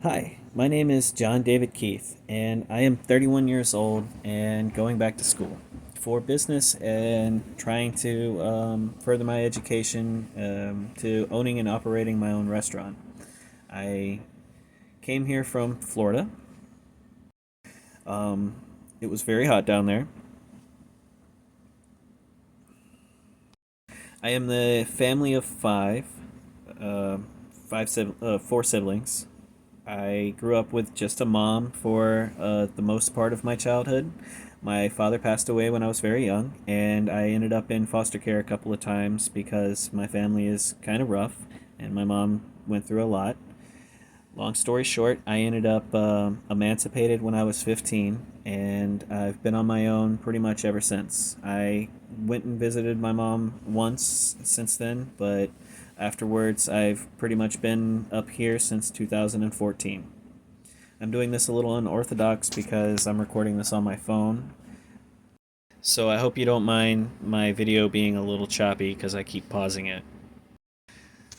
Hi, my name is John David Keith, and I am 31 years old and going back to school for business and trying to further my education to owning and operating my own restaurant. I came here from Florida. Um, it was very hot down there. I am the family of five, uh, four siblings. I grew up with just a mom for the most part of my childhood. My father passed away when I was very young, and I ended up in foster care a couple of times because my family is kind of rough, and my mom went through a lot. Long story short, I ended up emancipated when I was 15, and I've been on my own pretty much ever since. I went and visited my mom once since then, but afterwards, I've pretty much been up here since 2014. I'm doing this a little unorthodox because I'm recording this on my phone, so I hope you don't mind my video being a little choppy because I keep pausing it.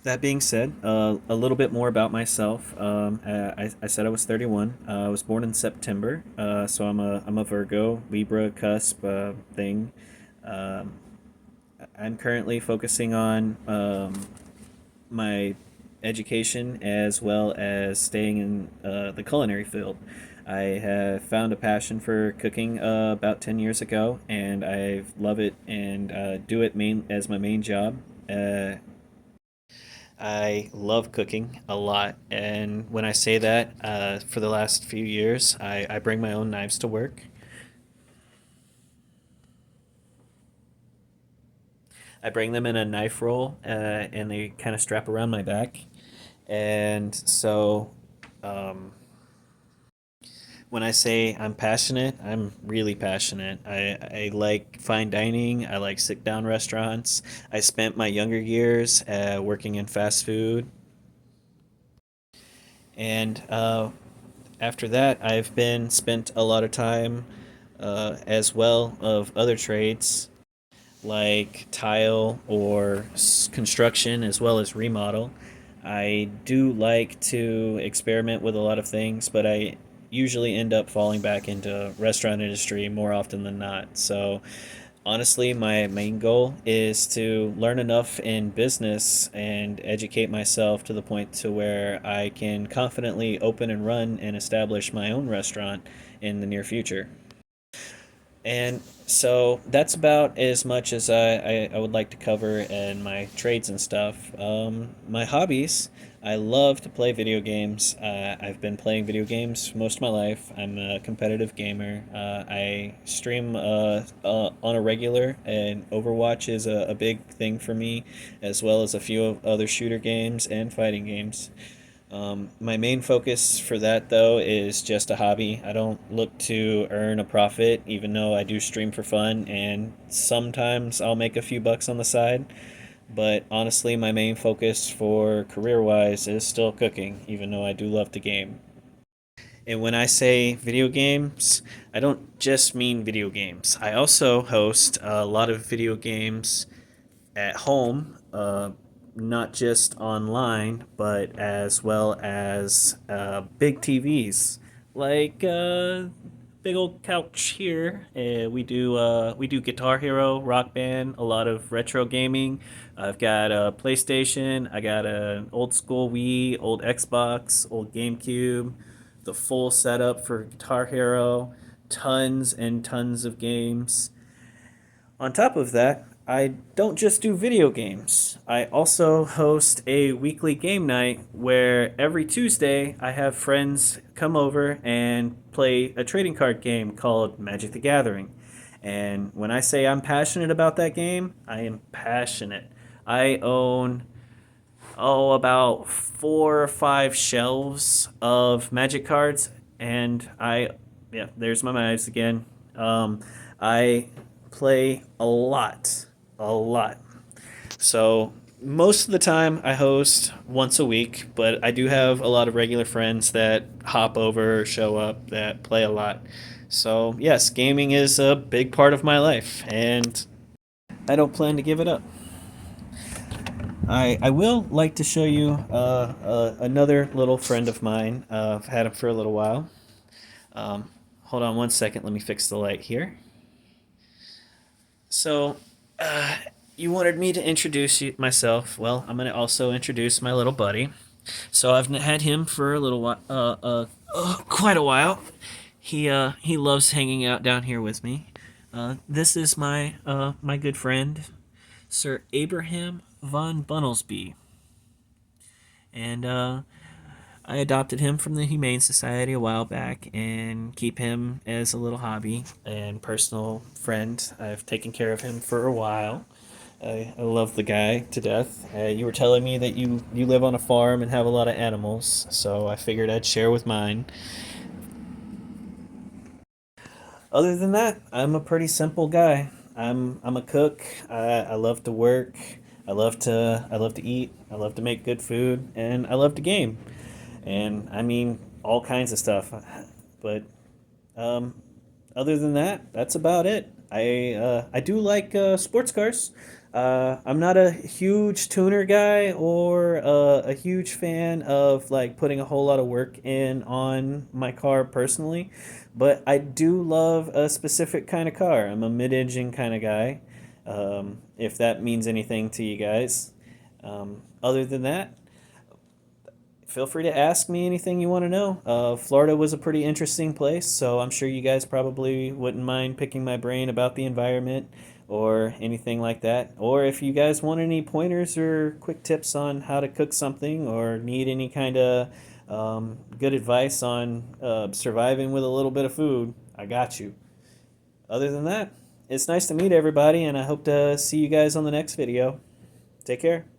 That being said, a little bit more about myself. I said I was 31. I was born in September, so I'm a Virgo, Libra cusp thing. Um, I'm currently focusing on my education as well as staying in the culinary field. I have found a passion for cooking about 10 years ago, and I love it and do it as my main job. I love cooking a lot, and when I say that, for the last few years, I bring my own knives to work. I bring them in a knife roll, and they kind of strap around my back. And so, um, when I say I'm passionate, I'm really passionate. I like fine dining. I like sit down restaurants. I spent my younger years working in fast food, and after that, I've been spent a lot of time as well of other trades like tile or construction as well as remodel. I do like to experiment with a lot of things, but I usually end up falling back into restaurant industry more often than not. So honestly, my main goal is to learn enough in business and educate myself to the point to where I can confidently open and run and establish my own restaurant in the near future. And so that's about as much as I would like to cover in my trades and stuff. My hobbies, I love to play video games. I've been playing video games most of my life. I'm a competitive gamer. I stream on a regular, and Overwatch is a big thing for me, as well as a few other shooter games and fighting games. My main focus for that, though, is just a hobby. I don't look to earn a profit, even though I do stream for fun, and sometimes I'll make a few bucks on the side. But honestly, my main focus for career wise is still cooking, even though I do love the game. And when I say video games, I don't just mean video games. I also host a lot of video games at home, not just online, but as well as big TVs, like big old couch here. We do Guitar Hero, Rock Band, a lot of retro gaming. I've got a PlayStation. I got an old school Wii, old Xbox, old GameCube, the full setup for Guitar Hero, tons and tons of games. On top of that, I don't just do video games. I also host a weekly game night where every Tuesday I have friends come over and play a trading card game called Magic the Gathering. And when I say I'm passionate about that game, I am passionate. I own, about 4 or 5 shelves of Magic cards, and yeah, there's my knives again. I play a lot. So most of the time I host once a week, but I do have a lot of regular friends that hop over, show up, that play a lot. So yes, gaming is a big part of my life, and I don't plan to give it up. I will like to show you another little friend of mine. I've had him for a little while. Um, Hold on one second. Let me fix the light here. So, you wanted me to introduce myself. Well, I'm going to also introduce my little buddy. So I've had him for a little while, quite a while. He loves hanging out down here with me. This is my good friend, Sir Abraham von Bunnelsby, and I adopted him from the Humane Society a while back and keep him as a little hobby and personal friend. I've taken care of him for a while. I love the guy to death. You were telling me that you live on a farm and have a lot of animals, so I figured I'd share with mine. Other than that, I'm a pretty simple guy. I'm a cook. I love to work. I love to eat. I love to make good food, and I love to game. And I mean all kinds of stuff. But um, other than that, that's about it. I do like sports cars. I'm not a huge tuner guy or a huge fan of like putting a whole lot of work in on my car personally, but I do love a specific kind of car. I'm a mid-engine kind of guy. If that means anything to you guys. Other than that, feel free to ask me anything you want to know. Florida was a pretty interesting place, so I'm sure you guys probably wouldn't mind picking my brain about the environment or anything like that. Or if you guys want any pointers or quick tips on how to cook something or need any kind of good advice on surviving with a little bit of food, I got you. Other than that, it's nice to meet everybody, and I hope to see you guys on the next video. Take care.